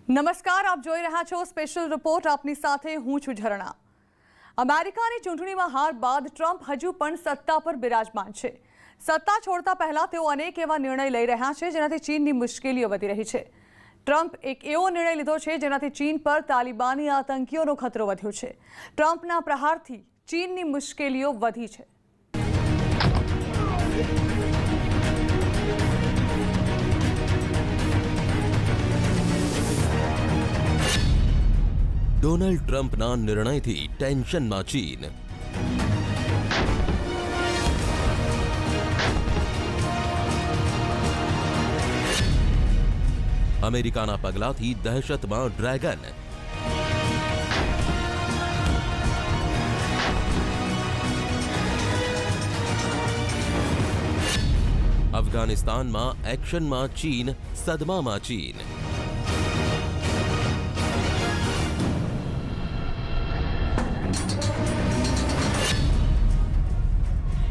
નમસ્કાર, આપ જોઈ રહ્યા છો સ્પેશિયલ રિપોર્ટ. આપની સાથે હું છું ઝરણા. અમેરિકાની ચૂંટણીમાં હાર બાદ ટ્રમ્પ હજુ પણ સત્તા પર બિરાજમાન છે. સત્તા છોડતા પહેલા તેઓ અનેક એવા નિર્ણય લઈ રહ્યા છે જેનાથી ચીનની મુશ્કેલીઓ વધી રહી છે. ટ્રમ્પ એક એવો નિર્ણય લીધો છે જેનાથી ચીન પર તાલિબાની આતંકીઓનો ખતરો વધ્યો છે. ટ્રમ્પના પ્રહારથી ચીનની મુશ્કેલીઓ વધી છે. ડોનાલ્ડ ટ્રમ્પના નિર્ણયથી ટેન્શનમાં ચીન. અમેરિકાના પગલાથી દહેશતમાં ડ્રેગન. અફઘાનિસ્તાનમાં એક્શનમાં ચીન, સદમામાં ચીન.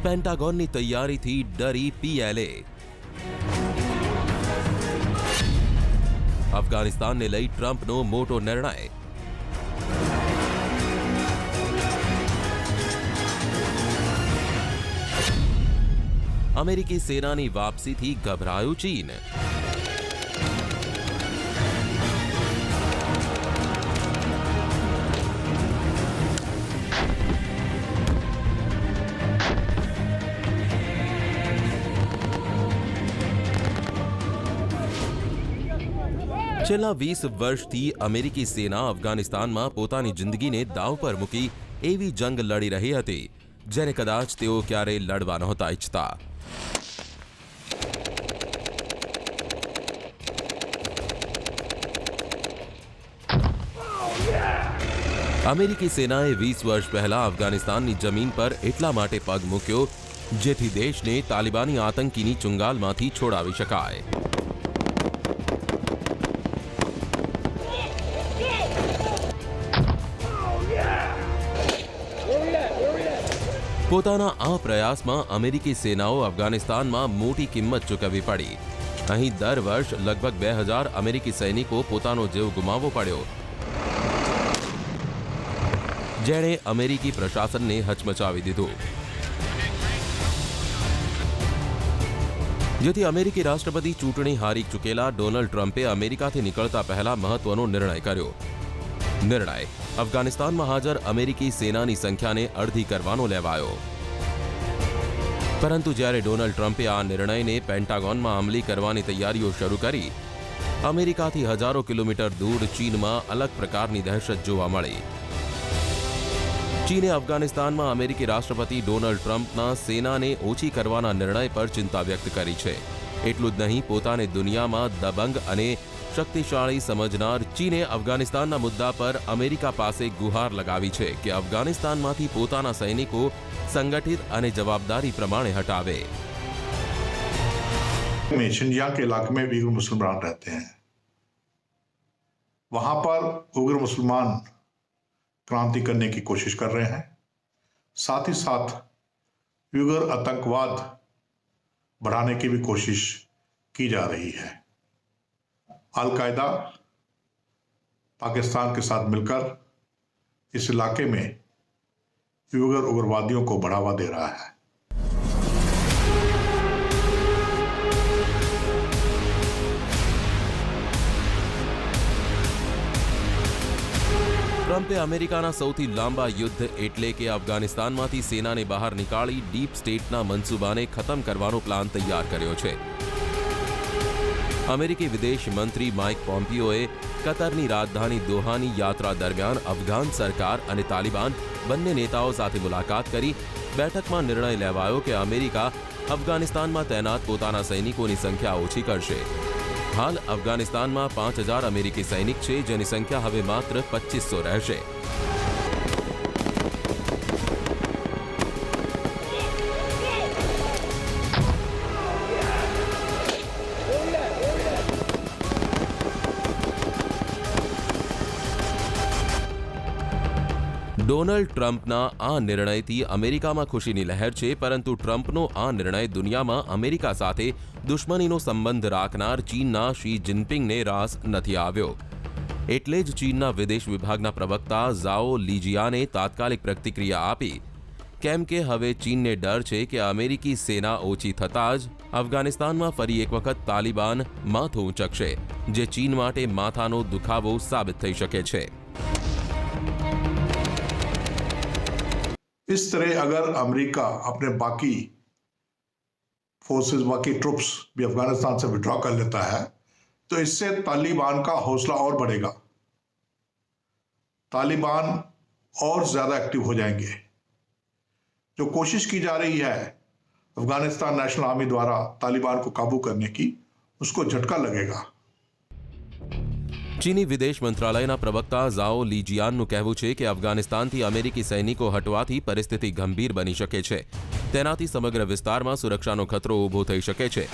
પેન્ટાગોનની તૈયારીથી ડરી PLA. અફઘાનિસ્તાનને લઈ ટ્રમ્પનો મોટો નિર્ણય. અમેરિકી સેનાની વાપસીથી ગભરાયું ચીન. છેલ્લા 20 વર્ષથી અમેરિકી સેના અફઘાનિસ્તાનમાં પોતાની જિંદગીને દાવ પર મૂકી એવી જંગ લડી રહી હતી જેને કદાચ તેઓ ક્યારેય લડવા નહોતા ઈચ્છતા. અમેરિકી સેનાએ 20 વર્ષ પહેલા અફઘાનિસ્તાનની જમીન પર એટલા માટે પગ મૂક્યો જેથી દેશને તાલિબાની આતંકીની ચુંગાલમાંથી છોડાવી શકાય. પોતાના આ પ્રયાસમાં અમેરિકી સેનાઓ અફઘાનિસ્તાનમાં મોટી કિંમત ચૂકવવી પડી. અહીં દર વર્ષ લગભગ 2000 અમેરિકી સૈનિકો પોતાનો જીવ ગુમાવવો પડ્યો, જેણે અમેરિકી પ્રશાસનને હચમચાવી દીધું. જેથી અમેરિકી રાષ્ટ્રપતિ ચૂંટણી હારી ચૂકેલા ડોનાલ્ડ ટ્રમ્પે અમેરિકાથી નીકળતા પહેલા મહત્વનો નિર્ણય કર્યો. નિર્ણય અફઘાનિસ્તાનમાં હાજર અમેરિકી સેનાની સંખ્યાને અડધી કરવાનો લેવાયો. પરંતુ જ્યારે ડોનાલ્ડ ટ્રમ્પે આ નિર્ણયને પેન્ટાગોનમાં અમલી કરવાની તૈયારીઓ શરૂ કરી, અમેરિકાથી હજારો કિલોમીટર દૂર ચીનમાં અલગ પ્રકારની દહેશત જોવા મળી. ચીને અફઘાનિસ્તાનમાં અમેરિકી રાષ્ટ્રપતિ ડોનાલ્ડ ટ્રમ્પના સેનાને ઓછી કરવાના નિર્ણય પર ચિંતા વ્યક્ત કરી છે. એટલું જ નહીં, પોતાને દુનિયામાં દબંગ અને શક્તિશાળી સમજનાર ચીને અફઘાનિસ્તાનના મુદ્દા પર અમેરિકા પાસે ગુહાર લગાવી છે કે અફઘાનિસ્તાનમાંથી પોતાના સૈનિકો સંગઠિત અને જવાબદારી પ્રમાણે હટાવે. शिंजियांग के इलाके में उइगर मुसलमान रहते हैं. वहां पर उइगर मुसलमान क्रांति करने की कोशिश कर रहे हैं. साथ ही साथ उइगर आतंकवाद बढ़ाने की भी कोशिश की जा रही है. अलकायदा पाकिस्तान के साथ मिलकर इस इलाके में उइगर उग्रवादियों को बढ़ावा दे रहा है. ટ્રમ્પે અમેરિકાના સૌથી લાંબા યુદ્ધ એટલે કે અફઘાનિસ્તાનમાંથી સેનાને બહાર નીકાળી ડીપ સ્ટેટના મનસૂબાને ખતમ કરવાનો પ્લાન તૈયાર કર્યો છે. અમેરિકી વિદેશ મંત્રી માઇક પોમ્પિયોએ કતરની રાજધાની દોહાની યાત્રા દરમિયાન અફઘાન સરકાર અને તાલિબાન બંને નેતાઓ સાથે મુલાકાત કરી બેઠકમાં નિર્ણય લેવાયો કે અમેરિકા અફઘાનિસ્તાનમાં તૈનાત પોતાના સૈનિકોની સંખ્યા ઓછી કરશે. હાલ અફઘાનિસ્તાનમાં 5000 અમેરિકી સૈનિક છે, જેની સંખ્યા હવે માત્ર 2500 રહેશે. ડોનાલ્ડ ટ્રમ્પના આ નિર્ણયથી અમેરિકામાં ખુશીની લહેર છે, પરંતુ ટ્રમ્પનો આ નિર્ણય દુનિયામાં અમેરિકા સાથે દુશ્મનીનો સંબંધ રાખનાર ચીનના શી જિનપિંગને રાસ નથી આવ્યો. એટલે જ ચીનના વિદેશ વિભાગના પ્રવક્તા ઝાઓ લીજિયાને તાત્કાલિક પ્રતિક્રિયા આપી, કેમ કે હવે ચીનને ડર છે કે અમેરિકી સેના ઓછી થતાં જ અફઘાનિસ્તાનમાં ફરી એક વખત તાલિબાન માથું ઉંચકશે, જે ચીન માટે માથાનો દુખાવો સાબિત થઈ શકે છે। इस तरह अगर अमेरिका अपने बाकी फोर्सेस, बाकी ट्रुप्स भी अफगानिस्तान से विड्रॉ कर लेता है तो इससे तालिबान का हौसला और बढ़ेगा, तालिबान और ज्यादा एक्टिव हो जाएंगे। जो कोशिश की जा रही है अफगानिस्तान नेशनल आर्मी द्वारा तालिबान को काबू करने की, उसको झटका लगेगा। ચીની વિદેશ મંત્રાલયના પ્રવક્તા ઝાઓ લીજિયાનનું કહેવું છે કે અફઘાનિસ્તાનથી અમેરિકી સૈનિકો હટવાથી પરિસ્થિતિ ગંભીર બની શકે છે। તેનાથી સમગ્ર વિસ્તારમાં સુરક્ષાનો ખતરો ઊભો થઈ શકે છે।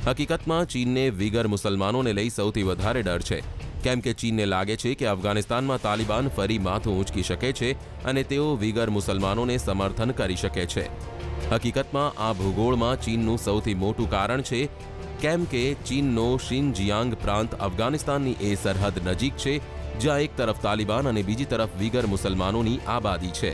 હકીકતમાં ચીનને વિગર મુસલમાનોને લઈ સૌથી વધારે ડર છે, કેમ કે ચીનને લાગે છે કે અફઘાનિસ્તાનમાં તાલિબાન ફરી માથું ઊંચકી શકે છે અને તેઓ વિગર મુસલમાનોને સમર્થન કરી શકે છે। હકીકતમાં આ ભૂગોળમાં ચીનનું સૌથી મોટું કારણ છે, કેમ કે ચીનનો શિનજિયાંગ પ્રાંત અફઘાનિસ્તાનની એ સરહદ નજીક છે, જ્યાં એક તરફ તાલિબાન અને બીજી તરફ વિગર મુસલમાનોની આબાદી છે।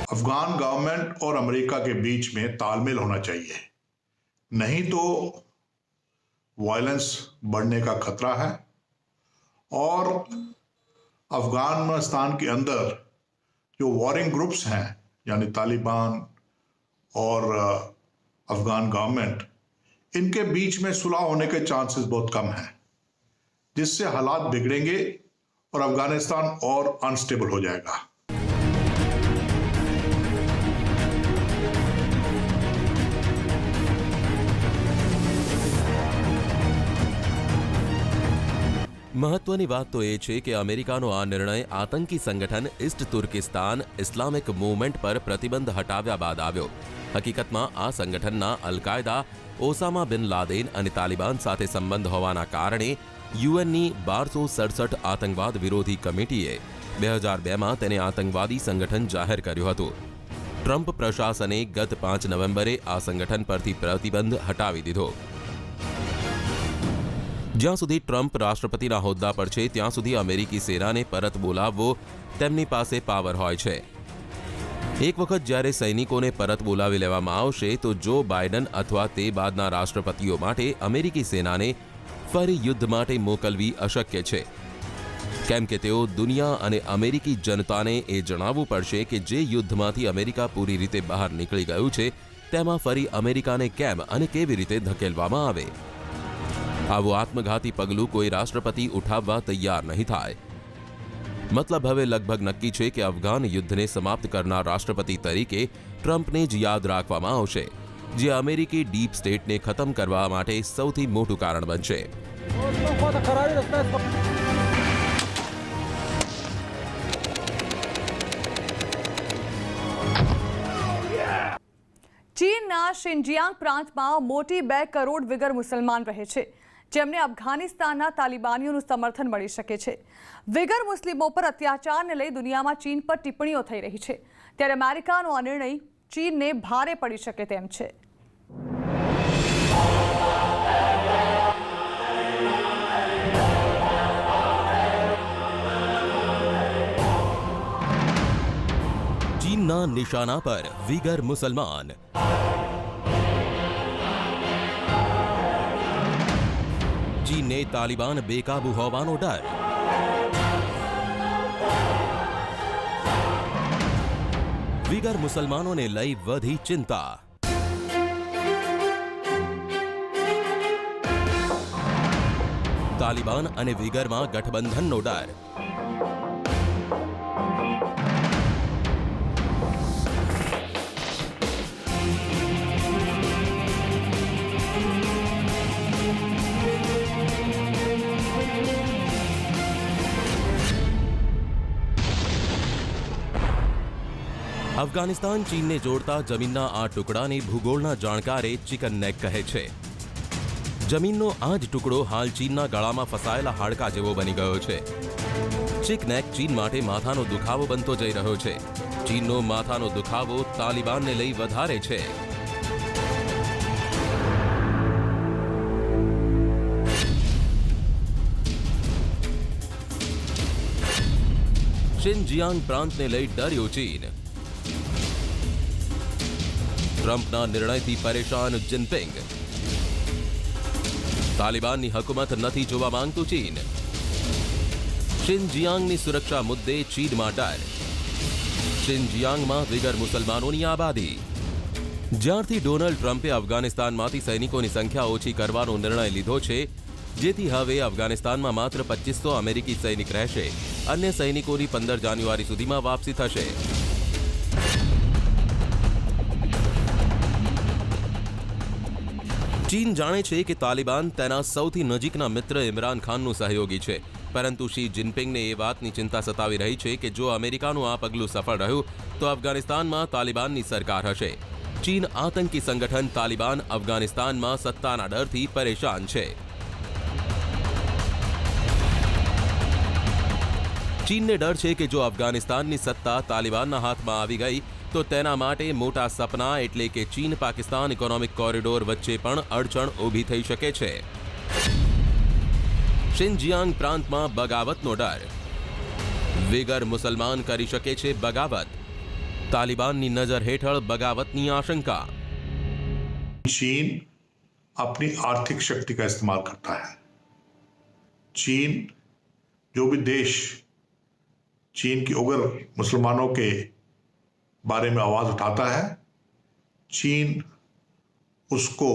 अफगान गवर्नमेंट और अमेरिका के बीच में तालमेल होना चाहिए, नहीं तो वायलेंस बढ़ने का खतरा है और अफगानिस्तान के अंदर जो वॉरिंग ग्रुप्स हैं यानी तालिबान और अफगान गवर्नमेंट, इनके बीच में सुलह होने के चांसेस बहुत कम हैं, जिससे हालात बिगड़ेंगे और अफगानिस्तान और अनस्टेबल हो जाएगा। મહત્વની વાત તો એ છે કે અમેરિકાનો આ નિર્ણય આતંકી સંગઠન ઇસ્ટ તુર્કિસ્તાન ઇસ્લામિક મૂવમેન્ટ પર પ્રતિબંધ હટાવ્યા બાદ આવ્યો। હકીકતમાં આ સંગઠનના અલ-કાયદા, ઓસામા બિન લાદેન અને તાલિબાન સાથે સંબંધ હોવાના કારણે યુએનની 1267 આતંકવાદ વિરોધી કમિટીએ 2002માં તેને આતંકવાદી સંગઠન જાહેર કર્યું હતું। ટ્રમ્પ પ્રશાસને ગત 5 નવેમ્બરે આ સંગઠન પરથી પ્રતિબંધ હટાવી દીધો। જ્યાં સુધી ટ્રમ્પ રાષ્ટ્રપતિના હોદ્દા પર છે, ત્યાં સુધી અમેરિકી સેનાને પરત બોલાવવો તેમની પાસે પાવર હોય છે। એક વખત જ્યારે સૈનિકોને પરત બોલાવી લેવામાં આવશે તો જો બાઇડન અથવા તે બાદના રાષ્ટ્રપતિઓ માટે અમેરિકી સેનાને ફરી યુદ્ધ માટે મોકલવી અશક્ય છે, કેમ કે તેઓ દુનિયા અને અમેરિકી જનતાને એ જણાવવું પડશે કે જે યુદ્ધમાંથી અમેરિકા પૂરી રીતે બહાર નીકળી ગયું છે, તેમાં ફરી અમેરિકાને કેમ અને કેવી રીતે ધકેલવામાં આવે। આવું આત્મઘાતી પગલું કોઈ રાષ્ટ્રપતિ ઉઠાવવા તૈયાર નહીં થાય। મતલબ હવે લગભગ નક્કી છે કે અફઘાન યુદ્ધને સમાપ્ત કરનાર રાષ્ટ્રપતિ તરીકે ટ્રમ્પને જ યાદ રાખવામાં આવશે, જે અમેરિકી ડીપ સ્ટેટને ખતમ કરવા માટે સૌથી મોટું કારણ બનશે। ચીનના શિનજિયાંગ પ્રાંતમાં મોટી 2 કરોડ વિગર મુસલમાન રહે છે, જેમને અફઘાનિસ્તાનના તાલિબાનીઓનું સમર્થન મળી શકે છે। વિગર મુસ્લિમો પર અત્યાચારને લઈ દુનિયામાં ચીન પર ટિપ્પણીઓ થઈ રહી છે, ત્યારે અમેરિકાનો આ નિર્ણય ચીનને ભારે પડી શકે તેમ છે। ચીનના નિશાના પર વિગર મુસલમાન। ચીનને તાલિબાન બેકાબૂ હોવાનો ડર। વિગર મુસલમાનોને લઈ વધી ચિંતા। તાલિબાન અને વિગરમાં ગઠબંધનનો ડર। અફઘાનિસ્તાન ચીનને જોડતા જમીનના આ ટુકડાને ભૂગોળના જાણકારે ચિકન નેક કહે છે। જમીનનો આ જ ટુકડો હાલ ચીનના ગળામાં ફસાયેલા હાડકા જેવો બની ગયો છે। ચિક નેક ચીન માટે માથાનો દુખાવો બનતો જઈ રહ્યો છે। ચીનનો માથાનો દુખાવો તાલિબાનને લઈ વધારે છે। શિનજિયાંગ પ્રાંતને લઈ ડર્યું ચીન. ટ્રમ્પના નિર્ણયથી પરેશાન જિનપિંગ. તાલિબાનની હકુમત નથી જોવા માંગતું ચીન. શિનજિયાંગની સુરક્ષા મુદ્દે ચીનમાં ડર. શિનજિયાંગમાં વિગર મુસલમાનોની આબાદી. જ્યારથી ડોનાલ્ડ ટ્રમ્પે અફઘાનિસ્તાનમાંથી સૈનિકોની સંખ્યા ઓછી કરવાનો નિર્ણય લીધો છે, જેથી હવે અફઘાનિસ્તાનમાં માત્ર 2500 અમેરિકી સૈનિક રહેશે. અન્ય સૈનિકોની 15 જાન્યુઆરી સુધીમાં વાપસી થશે. ચીન જાણે છે કે તાલિબાન તેના સૌથી નજીકના મિત્ર ઇમરાન ખાનનું સહયોગી છે, પરંતુ શી જિનપિંગને એ વાતની ચિંતા સતાવી રહી છે કે જો અમેરિકાનું આ પગલું સફળ રહ્યું તો અફઘાનિસ્તાનમાં તાલિબાનની સરકાર હશે. ચીન આતંકી સંગઠન તાલિબાન અફઘાનિસ્તાનમાં સત્તાના ડરથી પરેશાન છે. ચીનને ડર છે કે જો અફઘાનિસ્તાનની સત્તા તાલિબાનના હાથમાં આવી ગઈ તો તેના માટે મોટા સપના એટલે કે ચીન પાકિસ્તાન ઇકોનોમિક કોરિડોર વચ્ચે પણ અડચણ ઊભી થઈ શકે છે. શિનજિયાંગ પ્રાંતમાં બગાવતનો ડર. વિગર મુસલમાન કરી શકે છે બગાવત. તાલિબાનની નજર હેઠળ બગાવતની આશંકા. चीन अपनी आर्थिक शक्ति का इस्तेमाल करता है. चीन जो भी देश चीन की उग्र मुसलमानों के बारे में आवाज उठाता है, चीन उसको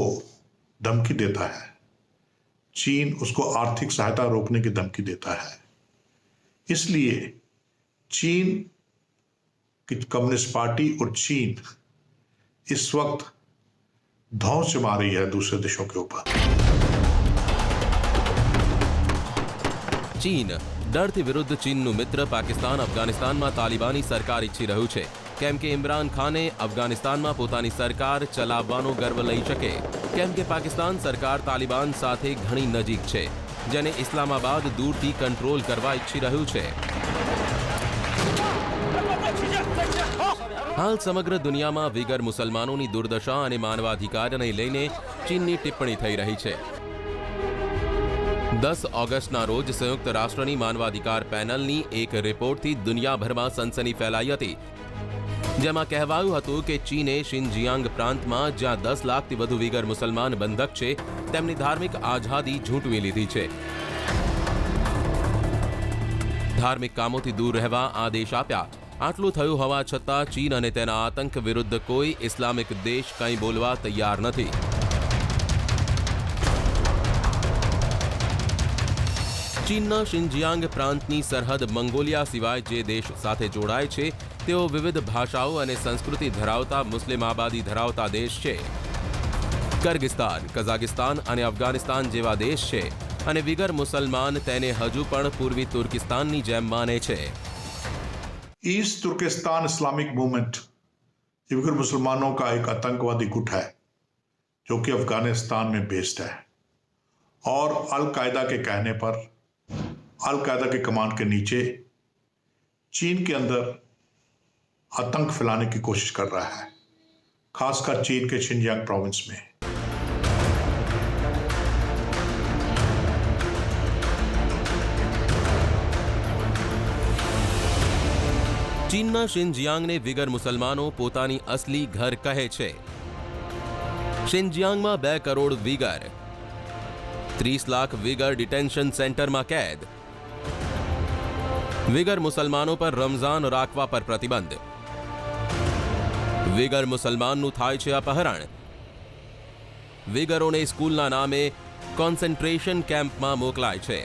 धमकी देता है. चीन उसको आर्थिक सहायता रोकने की धमकी देता है. इसलिए चीन की कम्युनिस्ट पार्टी और चीन इस वक्त धौंस जमा रही है दूसरे देशों के ऊपर. ચીન ડરથી વિરુદ્ધ ચીનનું મિત્ર પાકિસ્તાન અફઘાનિસ્તાનમાં તાલિબાની સરકાર ઈચ્છી રહ્યું છે, કેમ કે ઇમરાન ખાને અફઘાનિસ્તાનમાં પોતાની સરકાર ચલાવવાનો ગર્વ લઈ શકે, કેમ કે પાકિસ્તાન સરકાર તાલિબાન સાથે ઘણી નજીક છે, જેને ઇસ્લામાબાદ દૂરથી કંટ્રોલ કરવા ઈચ્છી રહ્યું છે. હાલ સમગ્ર દુનિયામાં વિગર મુસલમાનોની દુર્દશા અને માનવાધિકારને લઈને ચીનની ટિપ્પણી થઈ રહી છે. 10 ઓગસ્ટના રોજ સંયુક્ત રાષ્ટ્રની માનવાધિકાર પેનલની એક રિપોર્ટથી દુનિયાભરમાં સનસની ફેલાઈ હતી, જેમાં કહેવાયું હતું કે ચીને શિનજિયાંગ પ્રાંતમાં જ્યાં 10 લાખથી વધુ વિગર મુસલમાન બંધક છે, તેમની ધાર્મિક આઝાદી ઝૂંટવી લીધી છે. ધાર્મિક કામોથી દૂર રહેવા આદેશ આપ્યા. આટલું થયું હોવા છતાં ચીન અને તેના આતંક વિરુદ્ધ કોઈ ઇસ્લામિક દેશ કંઈ બોલવા તૈયાર નથી. ચીનના શિનજિયાંગ પ્રાંતની સરહદ મંગોલિયા સિવાય જે દેશ સાથે જોડાય છે તેઓ વિવિધ ભાષાઓ અને સંસ્કૃતિ ધરાવતા મુસ્લિમ આબાદી ધરાવતા દેશ છે. કિર્ગિસ્તાન, કઝાકિસ્તાન અને અફઘાનિસ્તાન જેવા દેશ છે અને વિગર મુસલમાન તેને હજુ પણ પૂર્વી તુર્કિસ્તાનની જેમ માને છે. East Turkistan Islamic Movement Uyghur मुसलमानों का एक आतंकवादी गुट है जो कि अफगानिस्तान में बेस्ड है और अल-कायदा के कहने पर अल-कायदा के कमांड के नीचे चीन के अंदर आतंक फैलाने की कोशिश कर रहा है, खासकर चीन के शिनजियांग प्रोविंस में. ચીનના શિનજિયાંગને વિગર મુસલમાનો પોતાની અસલી ઘર કહે છે. શિનજિયાંગમાં 2 કરોડ વિગર, 30 લાખ વિગર ડિટેન્શન સેન્ટરમાં કેદ. વિગર મુસલમાનો પર રમઝાન રાખવા પર પ્રતિબંધ. વિગર મુસલમાનનું થાય છે અપહરણ. વિગરોને સ્કૂલના નામે કોન્સન્ટ્રેશન કેમ્પમાં મોકલાય છે.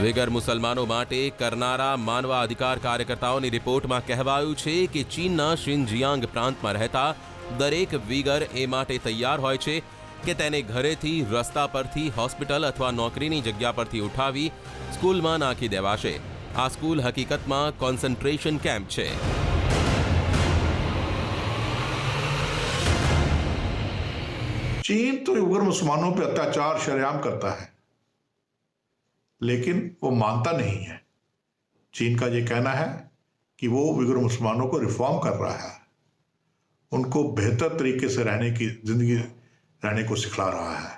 વિગર મુસલમાનો માટે કરનારા માનવા અધિકાર કાર્યકર્તાઓની રિપોર્ટમાં કહેવાયું છે કે ચીનના શિનજિયાંગ પ્રાંતમાં રહેતા દરેક વિગર એ માટે તૈયાર હોય છે કે તેને ઘરેથી, રસ્તા પરથી, હોસ્પિટલ અથવા નોકરીની જગ્યા પરથી ઉઠાવી સ્કૂલમાં નાખી દેવાશે. આ સ્કૂલ હકીકતમાં કોન્સન્ટ્રેશન કેમ્પ છે. चीन तो उग्र मुसलमानों पर अत्याचार शरेआम करता है, लेकिन वो मानता नहीं है. चीन का ये कहना है कि वो उइगर मुसलमानों को रिफॉर्म कर रहा है, उनको बेहतर तरीके से जिंदगी रहने को सिखला रहा है,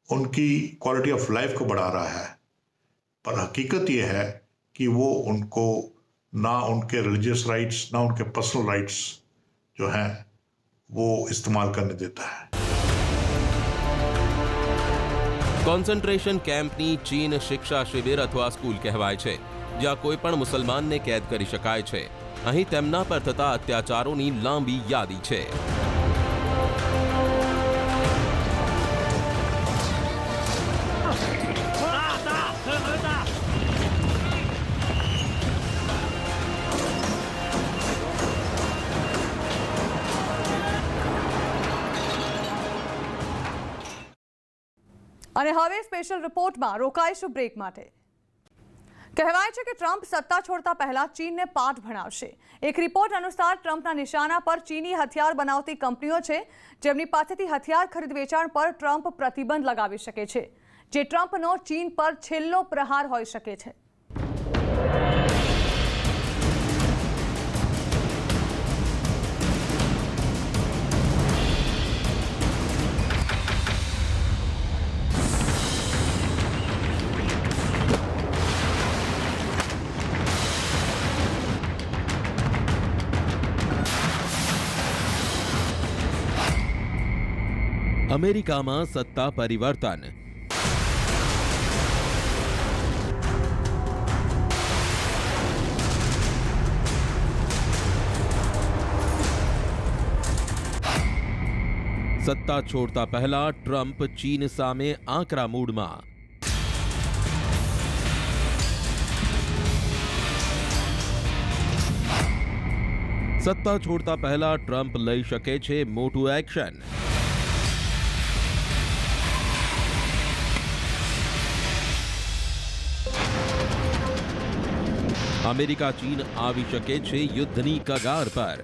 उनकी क्वालिटी ऑफ लाइफ को बढ़ा रहा है. पर हकीकत ये है कि वो उनको ना उनके रिलीजियस राइट्स ना उनके पर्सनल राइट्स जो हैं वो इस्तेमाल करने देता है। કોન્સન્ટ્રેશન કેમ્પની ચીન શિક્ષા શિબિર અથવા સ્કૂલ કહેવાય છે, જ્યાં કોઈ પણ મુસલમાનને કેદ કરી શકાય છે. અહીં તેમના પર થતા અત્યાચારોની લાંબી યાદી છે. અને હવે સ્પેશિયલ રિપોર્ટમાં રોકાઈશું બ્રેક માટે. કહેવાય છે કે ટ્રમ્પ સત્તા છોડતા પહેલા ચીનને પાઠ ભણાવશે. એક રિપોર્ટ અનુસાર ટ્રમ્પના નિશાના પર ચીની હથિયાર બનાવતી કંપનીઓ છે, જેમની પાસેથી હથિયાર ખરીદ વેચાણ પર ટ્રમ્પ પ્રતિબંધ લગાવી શકે છે, જે ટ્રમ્પનો ચીન પર છેલ્લો પ્રહાર હોઈ શકે છે. અમેરિકામાં સત્તા પરિવર્તન. સત્તા છોડતા પહેલા ટ્રમ્પ ચીન સામે આકરા મૂડમાં. સત્તા છોડતા પહેલા ટ્રમ્પ લઈ શકે છે મોટું એક્શન. અમેરિકા ચીન આવી શકે છે યુદ્ધની કગાર પર.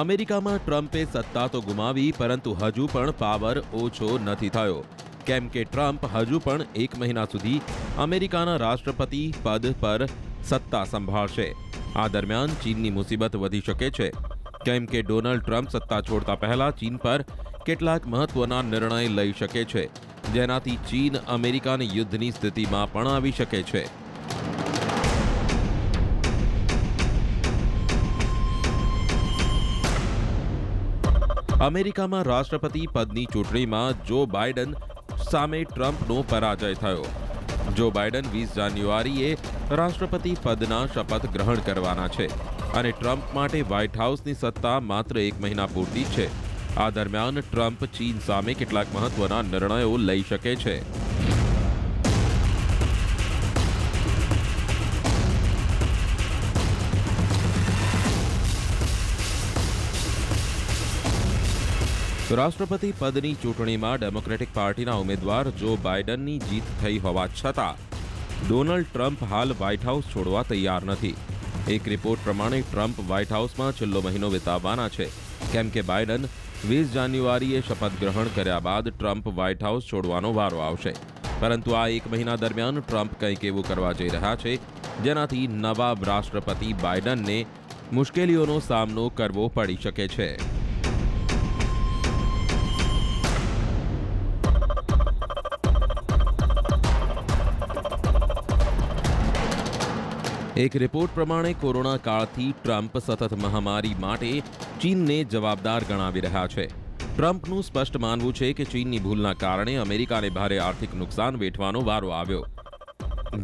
અમેરિકામાં ટ્રમ્પે સત્તા તો ગુમાવી, પરંતુ હજુ પણ પાવર ઓછો નથી થયો, કેમ કે ટ્રમ્પ હજુ પણ 1 મહિના સુધી અમેરિકાના રાષ્ટ્રપતિ પદ પર સત્તા સંભાળશે. આ દરમિયાન ચીનની મુસીબત વધી શકે છે, કેમ કે ડોનાલ્ડ ટ્રમ્પ સત્તા છોડતા પહેલા ચીન પર કેટલાક મહત્વના નિર્ણય લઈ શકે છે, જેનાથી ચીન અમેરિકાની યુદ્ધની સ્થિતિમાં પણ આવી શકે છે. અમેરિકામાં રાષ્ટ્રપતિ પદની ચૂંટણીમાં જો બાઇડન સામે ટ્રમ્પનો પરાજય થયો. જો બાઇડન 20 જાન્યુઆરીએ રાષ્ટ્રપતિ પદના શપથ ગ્રહણ કરવાના છે અને ટ્રમ્પ માટે વ્હાઇટ હાઉસની સત્તા માત્ર 1 મહિના પૂરતી છે. આ દરમિયાન ટ્રમ્પ ચીન સામે કેટલાક મહત્વના નિર્ણયો લઈ શકે છે. રાષ્ટ્રપતિ પદની ચૂંટણીમાં ડેમોક્રેટિક પાર્ટીના ઉમેદવાર જો બાઇડનની જીત થઈ હોવા છતાં ડોનાલ્ડ ટ્રમ્પ હાલ વ્હાઇટ હાઉસ છોડવા તૈયાર નથી. એક રિપોર્ટ પ્રમાણે ટ્રમ્પ વ્હાઇટ હાઉસમાં છેલ્લો મહિનો વિતાવવાના છે, કેમ કે બાઇડન 20 જાન્યુઆરીએ શપથ ગ્રહણ કર્યા બાદ ટ્રમ્પ વ્હાઇટ હાઉસ છોડવાનો વારો આવશે. પરંતુ આ 1 મહિના દરમિયાન ટ્રમ્પ કંઈક એવું કરવા જઈ રહ્યા છે, જેનાથી નવા રાષ્ટ્રપતિ બાઇડનને મુશ્કેલીઓનો સામનો કરવો પડી શકે છે. એક રિપોર્ટ પ્રમાણે કોરોના કાળથી ટ્રમ્પ સતત મહામારી માટે ચીનને જવાબદાર ગણાવી રહ્યા છે. ટ્રમ્પનું સ્પષ્ટ માનવું છે કે ચીનની ભૂલના કારણે અમેરિકાને ભારે આર્થિક નુકસાન વેઠવાનો વારો આવ્યો.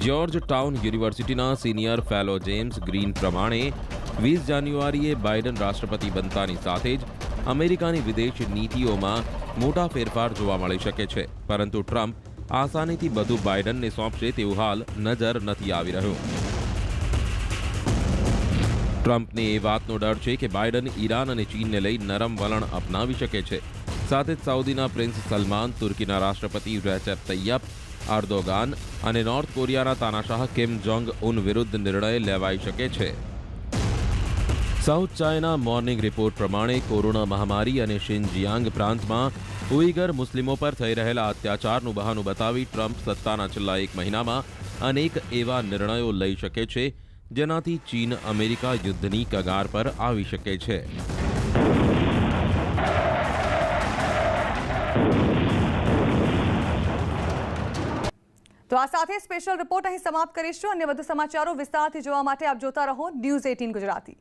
જ્યોર્જ ટાઉન યુનિવર્સિટીના સિનિયર ફેલો જેમ્સ ગ્રીન પ્રમાણે 20 જાન્યુઆરીએ બાઇડન રાષ્ટ્રપતિ બનતાની સાથે જ અમેરિકાની વિદેશ નીતિઓમાં મોટા ફેરફાર જોવા મળી શકે છે, પરંતુ ટ્રમ્પ આસાનીથી બધું બાઇડનને સોંપશે તેવું હાલ નજર નથી આવી રહ્યું. ટ્રમ્પને એ વાતનો ડર છે કે બાઇડન ઈરાન અને ચીનને લઈ નરમ વલણ અપનાવી શકે છે. સાથે જ સાઉદીના પ્રિન્સ સલમાન, તુર્કીના રાષ્ટ્રપતિ રેસેપ તૈયપ એર્દોગાન અને નોર્થ કોરિયાના તાનાશાહ કિમ જોંગ ઉન વિરુદ્ધ નિર્ણય લેવાઈ શકે છે. સાઉથ ચાઇના મોર્નિંગ રિપોર્ટ પ્રમાણે કોરોના મહામારી અને શિનજિયાંગ પ્રાંતમાં ઉઈગર મુસ્લિમો પર થઈ રહેલા અત્યાચારનું બહાનું બતાવી ટ્રમ્પ સત્તાના છેલ્લા 1 મહિનામાં અનેક એવા નિર્ણયો લઈ શકે છે, જેનાથી ચીન અમેરિકા યુદ્ધની કગાર પર આવી શકે છે. તો આ સાથે સ્પેશિયલ રિપોર્ટ અહીં સમાપ્ત કરીશું. અન્ય વધુ સમાચારો વિસ્તારથી જોવા માટે આપ જોતા રહો ન્યૂઝ 18 ગુજરાતી.